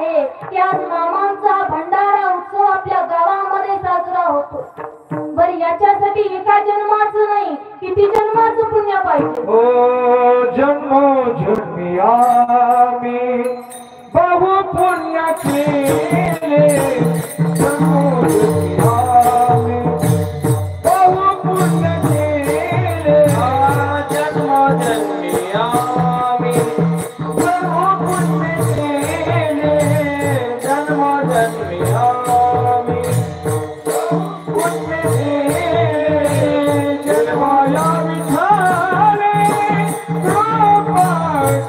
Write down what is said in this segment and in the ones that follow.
आहे की आज मामांचा भंडारा उत्सव आपल्या गावामध्ये साजरा होतो। बरं याच्यासाठी एका जन्माचं नाही किती जन्माचं पुण्य पाहिजे। ओ जन्मोजन्मी आम्ही बहु पुण्य केले, जन्मोजन्मी आम्ही बहु पुण्य केले, जन्मोजन्मी आम्ही बहु पुण्य केले, जन्मोजन्मी आम्ही पुण्य केले, जन्माया विठाले कृपा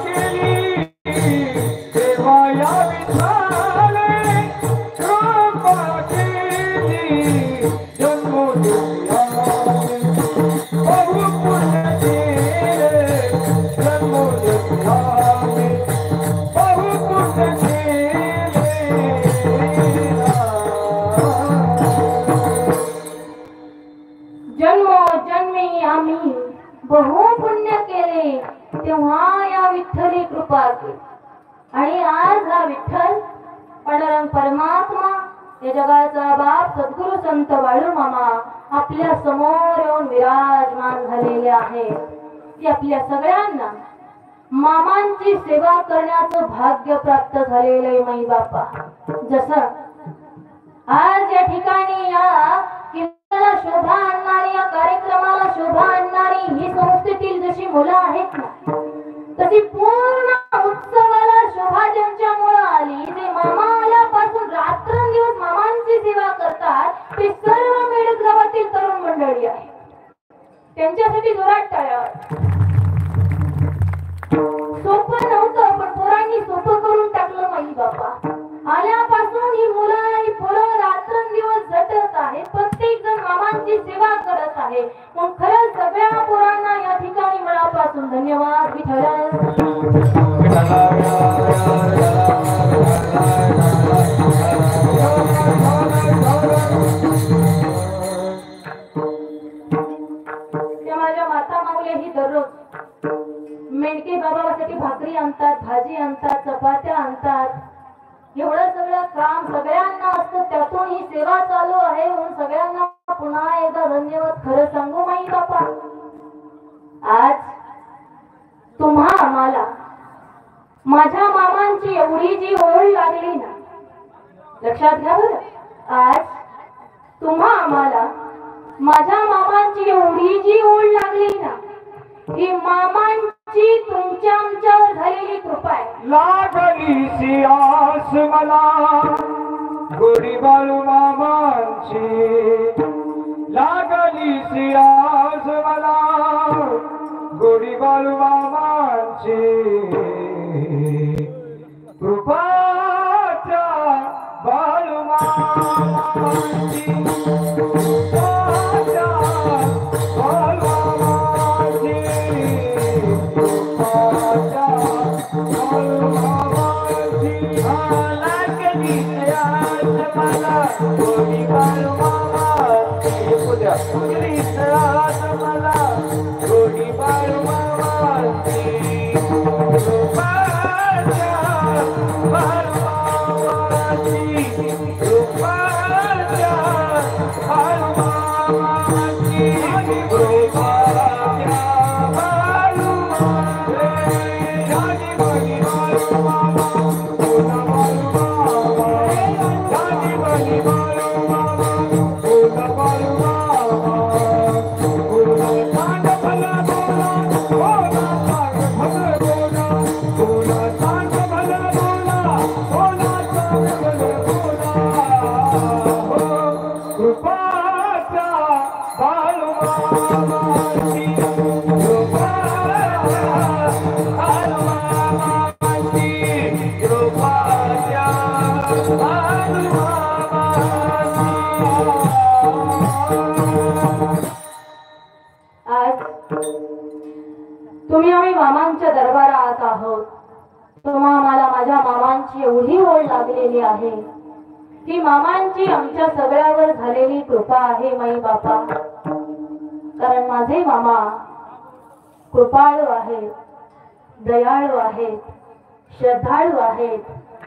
केली, देवाया विठाले कृपा केली, जन्मोजन्मी आम्ही बहु पुण्य केले, जन्मोजन्मी आम्ही बहु पुण्य केले। जन्मोजन्मी आम्ही बहु पुण्य केले तेव्हा या विठ्ठली कृपा केली। आणि आज हा विठ्ठल पांडुरंग परमात्मा या जगाचा बाप सद्गुरु संत बाळूमामा आपल्या समोर येऊन विराजमान झालेले आहे की आपल्या सगळ्यांना मामांची सेवा करण्याचं भाग्य प्राप्त झालेले माई बापा। जसं आज या ठिकाणी या कीर्तनाला शोभा आणणारी या कार्यक्रमाला शोभा आणणारी ही संस्थेतील जशी मुलं आहेत ना तशी पूर्ण उत्सवाला शोभा ज्यांच्यामुळे आली ते मामा आल्यापासून रात्रंदिवस मामांची सेवा करतात ते सर्व मेळघाट गावातील तरुण मंडळी आहे। त्यांच्यासाठी जोरात टाळ्या। सोपं नव्हतं पण पोरांनी सोपं करून टाकलं माई बापा। आल्यापासून ही मुलं ही पोरं रात्रंदिवस झटत आहेत, प्रत्येक जण मामांची सेवा करत आहे। मग खरंच सगळ्या पोरांना या ठिकाणी मनापासून धन्यवाद विठ्ठल। माझ्या माता माऊली ही दररोज मेंढके बाबासाठी भाकरी आणतात, भाजी आणतात, चपात्या आणतात। एवढं सगळं काम सगळ्यांना असतं, त्यातून ही सेवा चालू आहे म्हणून सगळ्यांना पुन्हा एकदा धन्यवाद खरं सांगू माई बापा। आज तुम्हा आम्हाला माझ्या मामांची एवढी जी ओढ लागली ना लक्षात घ्या बरं। आज तुम्हा आम्हाला माझ्या मामांची एवढी जी ओढ लागली ना ही मामांची तुमच्या आमच्यावर झालेली कृपा आहे। लागली सी आस मला गोडी बाळू मामांची, लागली सी आस मला गोडी बाळू मामांची, कृपाच्या बाळू मामांची, कृपाच्या बाळू मामांची, कृपाच्या बाळू मामांची, लागली सी आस मला गोडी बाळू मामांची, लागली सी आस मला गोडी बाळू मामांची, कृपाच्या बाळू मामांची, कृपाच्या बाळू मामांची, कृपाच्या बाळू मामांची, जानी बनी बाळू मामा, बोला बाळू मामा, जानी बनी बाळू मामा, बोला बाळू मामा, बोला सांग भला बोला, बोला सांग भला बोला, बोला सांग भला बोला, बोला सांग भला बोला, कृपाच्या बाळू मामांची, कृपाच्या बाळू मामांची, कृपाच्या बाळू मामांची। आज तुम्ही आम्ही मामांच्या दरबारात आहोत। तुम्हा आम्हाला माझ्या मामांची एवढी ओढ लागलेली आहे की मामांची आमच्या सगळ्यावर झालेली कृपा आहे माई बापा। कारण माझे मामा कृपाळू आहेत, दयाळू आहेत, श्रद्धाळू आहेत,